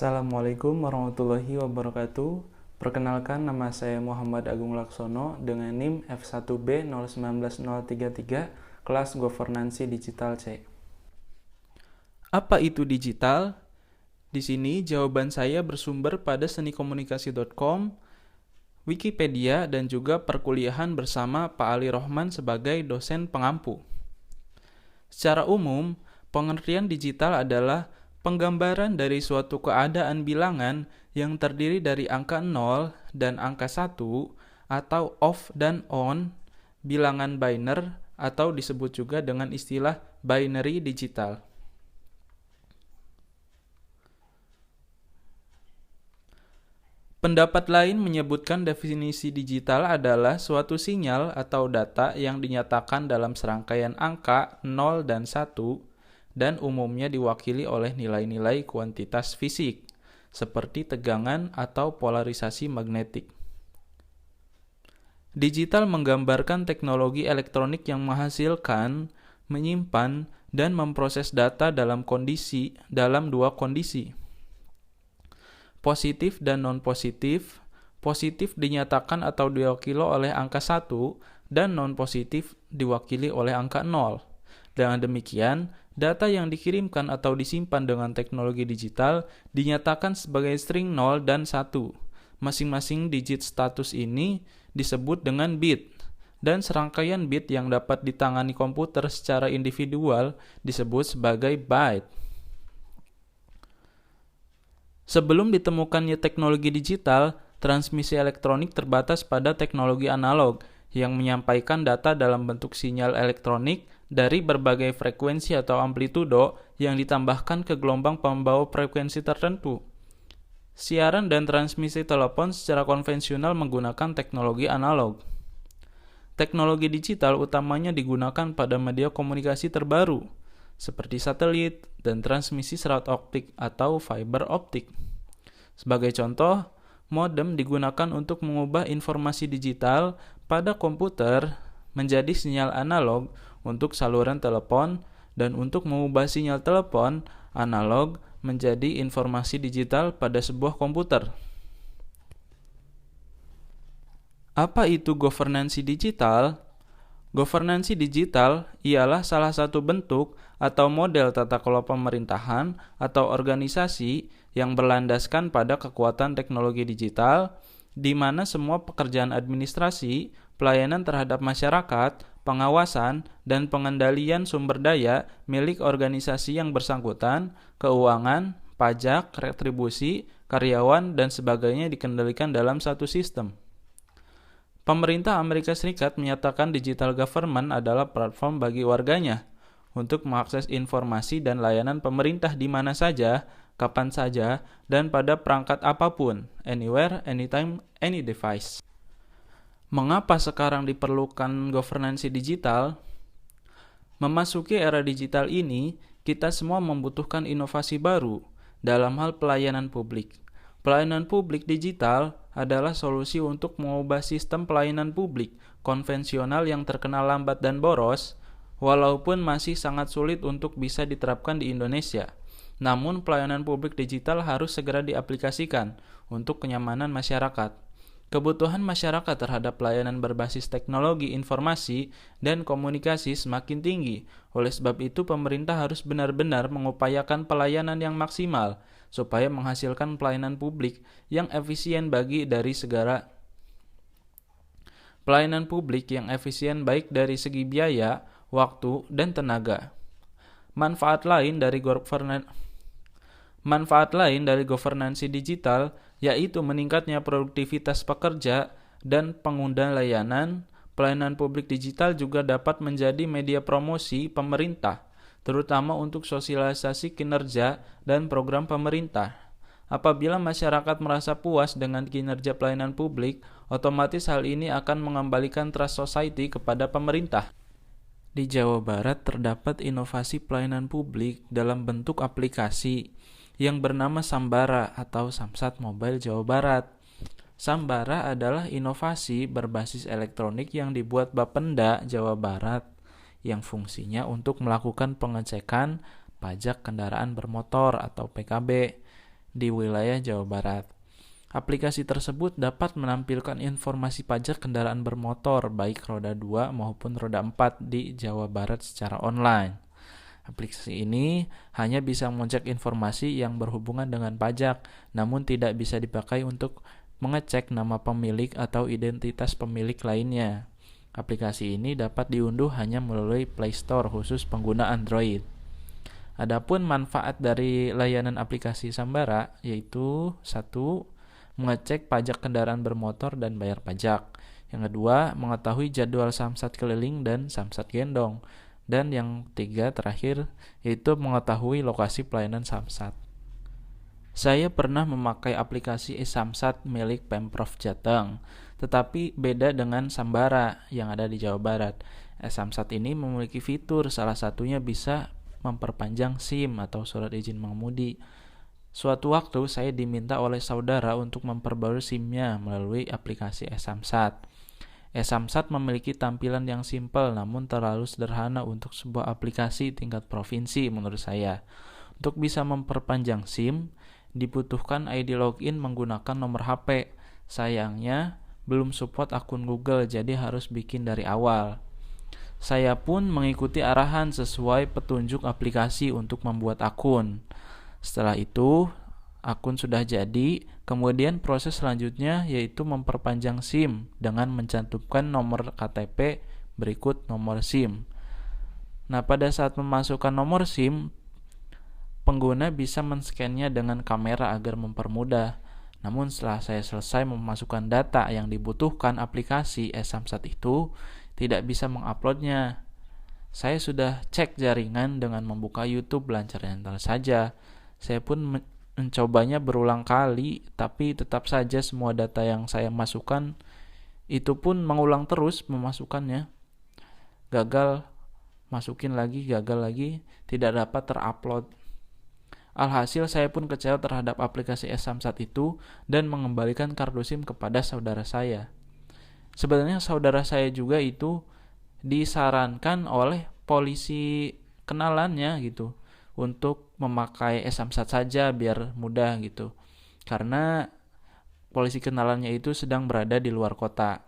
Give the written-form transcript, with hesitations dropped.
Assalamualaikum warahmatullahi wabarakatuh. Perkenalkan, nama saya Muhammad Agung Laksono dengan NIM F1B019033, kelas Governansi Digital C. Apa itu digital? Di sini jawaban saya bersumber pada senikomunikasi.com, Wikipedia, dan juga perkuliahan bersama Pak Ali Rohman sebagai dosen pengampu. Secara umum, pengertian digital adalah penggambaran dari suatu keadaan bilangan yang terdiri dari angka 0 dan angka 1 atau off dan on, bilangan biner atau disebut juga dengan istilah binary digital. Pendapat lain menyebutkan definisi digital adalah suatu sinyal atau data yang dinyatakan dalam serangkaian angka 0 dan 1 dan umumnya diwakili oleh nilai-nilai kuantitas fisik, seperti tegangan atau polarisasi magnetik. Digital menggambarkan teknologi elektronik yang menghasilkan, menyimpan, dan memproses data dalam dua kondisi, positif dan non-positif. Positif dinyatakan atau diwakili oleh angka 1 dan non-positif diwakili oleh angka 0. Dengan demikian, data yang dikirimkan atau disimpan dengan teknologi digital dinyatakan sebagai string 0 dan 1. Masing-masing digit status ini disebut dengan bit, dan serangkaian bit yang dapat ditangani komputer secara individual disebut sebagai byte. Sebelum ditemukannya teknologi digital, transmisi elektronik terbatas pada teknologi analog yang menyampaikan data dalam bentuk sinyal elektronik dari berbagai frekuensi atau amplitudo yang ditambahkan ke gelombang pembawa frekuensi tertentu. Siaran dan transmisi telepon secara konvensional menggunakan teknologi analog. Teknologi digital utamanya digunakan pada media komunikasi terbaru, seperti satelit dan transmisi serat optik atau fiber optik. Sebagai contoh, modem digunakan untuk mengubah informasi digital pada komputer menjadi sinyal analog untuk saluran telepon dan untuk mengubah sinyal telepon analog menjadi informasi digital pada sebuah komputer. Apa itu governansi digital? Governansi digital ialah salah satu bentuk atau model tata kelola pemerintahan atau organisasi yang berlandaskan pada kekuatan teknologi digital, di mana semua pekerjaan administrasi, pelayanan terhadap masyarakat, pengawasan, dan pengendalian sumber daya milik organisasi yang bersangkutan, keuangan, pajak, retribusi, karyawan, dan sebagainya dikendalikan dalam satu sistem. Pemerintah Amerika Serikat menyatakan digital government adalah platform bagi warganya untuk mengakses informasi dan layanan pemerintah di mana saja, kapan saja, dan pada perangkat apapun, anywhere, anytime, any device. Mengapa sekarang diperlukan governansi digital? Memasuki era digital ini, kita semua membutuhkan inovasi baru dalam hal pelayanan publik. Pelayanan publik digital adalah solusi untuk mengubah sistem pelayanan publik konvensional yang terkenal lambat dan boros, walaupun masih sangat sulit untuk bisa diterapkan di Indonesia. Namun, pelayanan publik digital harus segera diaplikasikan untuk kenyamanan masyarakat. Kebutuhan masyarakat terhadap pelayanan berbasis teknologi informasi dan komunikasi semakin tinggi. Oleh sebab itu, pemerintah harus benar-benar mengupayakan pelayanan yang maksimal supaya menghasilkan pelayanan publik yang efisien pelayanan publik yang efisien baik dari segi biaya, waktu, dan tenaga. Manfaat lain dari governansi digital yaitu meningkatnya produktivitas pekerja dan pengguna layanan. Pelayanan publik digital juga dapat menjadi media promosi pemerintah, terutama untuk sosialisasi kinerja dan program pemerintah. Apabila masyarakat merasa puas dengan kinerja pelayanan publik, otomatis hal ini akan mengembalikan trust society kepada pemerintah. Di Jawa Barat terdapat inovasi pelayanan publik dalam bentuk aplikasi yang bernama Sambara atau Samsat Mobile Jawa Barat. Sambara adalah inovasi berbasis elektronik yang dibuat Bapenda Jawa Barat yang fungsinya untuk melakukan pengecekan pajak kendaraan bermotor atau PKB. di wilayah Jawa Barat. Aplikasi tersebut dapat menampilkan informasi pajak kendaraan bermotor baik roda 2 maupun roda 4 di Jawa Barat secara online. Aplikasi ini hanya bisa mengecek informasi yang berhubungan dengan pajak, namun tidak bisa dipakai untuk mengecek nama pemilik atau identitas pemilik lainnya. Aplikasi ini dapat diunduh hanya melalui Play Store khusus pengguna Android. Adapun manfaat dari layanan aplikasi Sambara yaitu 1. Mengecek pajak kendaraan bermotor dan bayar pajak. Yang kedua, mengetahui jadwal samsat keliling dan samsat gendong. Dan yang ketiga terakhir yaitu mengetahui lokasi pelayanan samsat. Saya pernah memakai aplikasi e-Samsat milik Pemprov Jateng, tetapi beda dengan Sambara yang ada di Jawa Barat. E-Samsat ini memiliki fitur, salah satunya bisa memperpanjang SIM atau surat izin mengemudi. Suatu waktu saya diminta oleh saudara untuk memperbarui SIM-nya melalui aplikasi e-Samsat. E-Samsat memiliki tampilan yang simpel namun terlalu sederhana untuk sebuah aplikasi tingkat provinsi menurut saya. Untuk bisa memperpanjang SIM, dibutuhkan ID login menggunakan nomor HP. Sayangnya, belum support akun Google, jadi harus bikin dari awal. Saya pun mengikuti arahan sesuai petunjuk aplikasi untuk membuat akun. Setelah itu, akun sudah jadi, kemudian proses selanjutnya yaitu memperpanjang SIM dengan mencantumkan nomor KTP berikut nomor SIM. Nah, pada saat memasukkan nomor SIM, pengguna bisa men-scan-nya dengan kamera agar mempermudah. Namun setelah saya selesai memasukkan data yang dibutuhkan aplikasi e-Samsat itu, tidak bisa menguploadnya. Saya sudah cek jaringan dengan membuka YouTube lancar-lancar saja. Saya pun mencobanya berulang kali, tapi tetap saja semua data yang saya masukkan itu pun mengulang terus memasukkannya. Gagal, masukin lagi, gagal lagi, tidak dapat terupload. Alhasil saya pun kecewa terhadap aplikasi e-Samsat itu dan mengembalikan kartu SIM kepada saudara saya. Sebenarnya saudara saya juga itu disarankan oleh polisi kenalannya gitu untuk memakai e-Samsat saja biar mudah gitu. Karena polisi kenalannya itu sedang berada di luar kota.